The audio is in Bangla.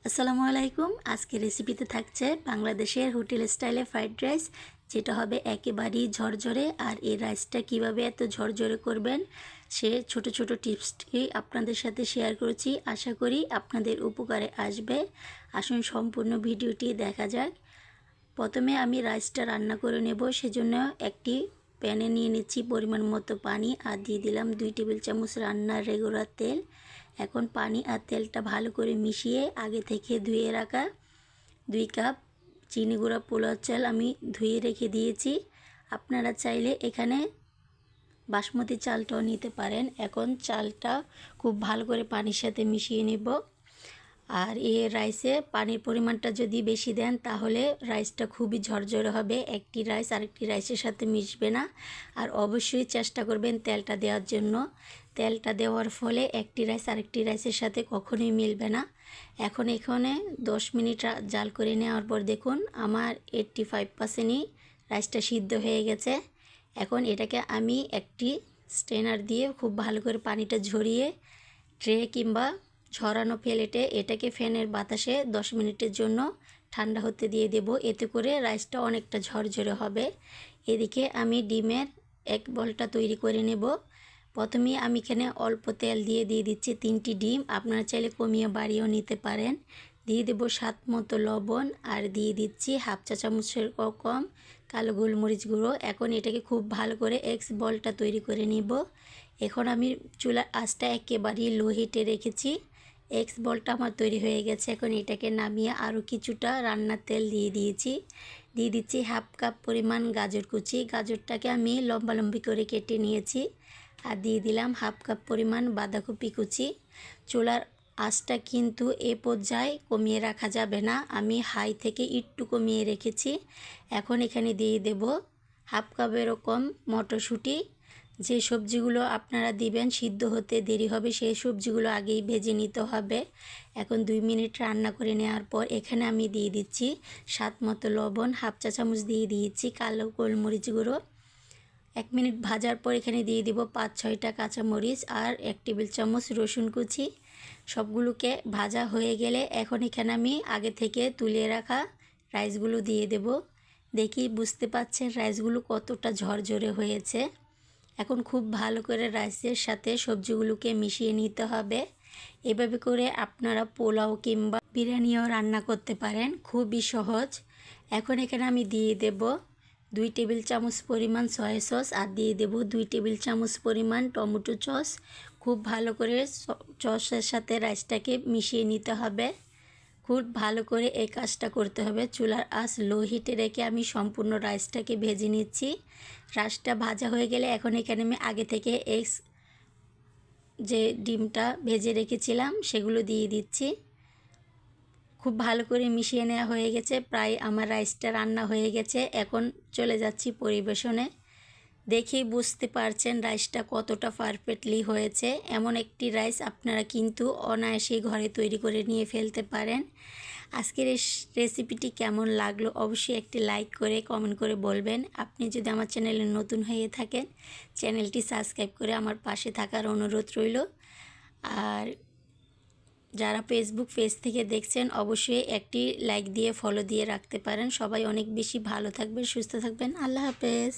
আসসালামু আলাইকুম। আজকে রেসিপিতে থাকছে বাংলাদেশের হোটেল স্টাইলে ফ্রাইড রাইস, যেটা হবে একেবারেই ঝরঝরে। আর এই রাইসটা কিভাবে এত ঝরঝরে করবেন সে ছোট ছোট টিপসটি আপনাদের সাথে শেয়ার করেছি। আশা করি আপনাদের উপকারে আসবে। আসুন সম্পূর্ণ ভিডিওটি দেখা যাক। প্রথমে আমি রাইসটা রান্না করে নেব, সেজন্য একটি প্যানে নিয়ে নিচ্ছি পরিমাণ মতো পানি আর দিয়ে দিলাম 2 টেবিল চামচ রান্নার রেগুলার তেল। এখন পানি আর তেলটা ভালো করে মিশিয়ে আগে থেকে ধুয়ে রাখা 2 কাপ চিনি গুঁড়া পোলাও চাল আমি ধুয়ে রেখে দিয়েছি। আপনারা চাইলে এখানে বাসমতি চালটাও নিতে পারেন। এখন চালটা খুব ভালো করে পানির সাথে মিশিয়ে নেব। আর এই রাইসে পানির পরিমাণটা যদি বেশি দেন তাহলে রাইসটা খুবই ঝরঝরে হবে, একটি রাইস আরেকটি রাইসের সাথে মিশবে না। আর অবশ্যই চেষ্টা করবেন তেলটা দেওয়ার জন্য। তেলটা দেওয়ার ফলে একটি রাইস আরেকটি রাইসের সাথে কখনোই মিলবে না। এখন এখানে 10 মিনিট জাল করে নেওয়ার পর দেখুন আমার 85%ই রাইসটা সিদ্ধ হয়ে গেছে। এখন এটাকে আমি একটি স্ট্রেনার দিয়ে খুব ভালো করে পানিটা ঝরিয়ে ট্রে কিংবা ঝরানো প্লেটে এটাকে ফ্যানের বাতাসে 10 মিনিটের জন্য ঠান্ডা হতে দিয়ে দেব। এতে করে রাইসটা অনেকটা ঝরঝরে হবে। এদিকে আমি ডিমের এক বলটা তৈরি করে নেব। প্রথমে আমি এখানে অল্প তেল দিয়ে দিচ্ছি 3টি ডিম। আপনারা চাইলে কমিয়ে বাড়িয়েও নিতে পারেন। দিয়ে দেব স্বাদ মতো লবণ আর দিয়ে দিচ্ছি হাফ চা চামচের কম কালো গোলমরিচ গুঁড়ো। এখন এটাকে খুব ভালো করে এগস বলটা তৈরি করে নিব। এখন আমি চুলার আঁচটা একেবারেই লো হিটে রেখেছি। এগস বলটা আমার তৈরি হয়ে গেছে। এখন এটাকে নামিয়ে আরও কিছুটা রান্নার তেল দিয়ে দিচ্ছি হাফ কাপ পরিমাণ গাজর কুচি। গাজরটাকে আমি লম্বালম্বি করে কেটে নিয়েছি। আর দিয়ে দিলাম হাফ কাপ পরিমাণ বাঁধাকপি কুচি। চুলার আঁচটা কিন্তু এ পর্যায়ে কমিয়ে রাখা যাবে না, আমি হাই থেকে একটু কমিয়ে রেখেছি। এখন এখানে দিয়ে দেব হাফ কাপেরও কম মটরশুঁটি। যে সবজিগুলো আপনারা দিবেন সিদ্ধ হতে দেরি হবে সেই সবজিগুলো আগেই ভেজে নিতে হবে। এখন 2 মিনিট রান্না করে নেওয়ার পর এখানে আমি দিয়ে দিচ্ছি স্বাদ মতো লবণ, হাফ চা চামচ দিয়ে দিয়েছি কালো গোলমরিচ গুঁড়ো। 1 মিনিট ভাজার পর এখানে দিয়ে দিব 5-6টা কাঁচামরিচ আর 1 টেবিল চামচ রসুন কুচি। সবগুলোকে ভাজা হয়ে গেলে এখন এখানে আমি আগে থেকে তুলে রাখা রাইসগুলো দিয়ে দেব। দেখি বুঝতে পাচ্ছেন রাইসগুলো কতটা ঝরঝরে হয়েছে। এখন খুব ভালো করে রাইসের সাথে সবজিগুলোকে মিশিয়ে নিতে হবে। এভাবে করে আপনারা পোলাও কিংবা বিরিয়ানিও রান্না করতে পারেন, খুবই সহজ। এখন এখানে আমি দিয়ে দেব 2 টেবিল চামচ পরিমাণ সয়া সস আর দিয়ে দেব 2 টেবিল চামচ পরিমাণ টমেটো সস। খুব ভালো করে সসের সাথে রাইসটাকে মিশিয়ে নিতে হবে। খুব ভালো করে এই কাজটা করতে হবে। চুলার আঁচ লো হিটে রেখে আমি সম্পূর্ণ রাইসটাকে ভেজে নিচ্ছি। রাইসটা ভাজা হয়ে গেলে এখন এখানে আমি আগে থেকে যে ডিমটা ভেজে রেখেছিলাম সেগুলো দিয়ে দিচ্ছি। খুব ভালো করে মিশিয়ে নেওয়া হয়ে গেছে। প্রায় আমার রাইসটা রান্না হয়ে গেছে। এখন চলে যাচ্ছি পরিবেশনে। দেখেই বুঝতে পারছেন রাইসটা কতটা পারফেক্টলি হয়েছে। এমন একটি রাইস আপনারা কিন্তু অনায়াসেই ঘরে তৈরি করে নিয়ে ফেলতে পারেন। আজকের এই রেসিপিটি কেমন লাগলো অবশ্যই একটি লাইক করে কমেন্ট করে বলবেন। আপনি যদি আমার চ্যানেলে নতুন হয়ে থাকেন চ্যানেলটি সাবস্ক্রাইব করে আমার পাশে থাকার অনুরোধ রইল। আর যারা ফেসবুক পেজ থেকে দেখছেন অবশ্যই একটি লাইক দিয়ে ফলো দিয়ে রাখতে পারেন। সবাই অনেক বেশি ভালো থাকবেন, সুস্থ থাকবেন। আল্লাহ হাফেজ।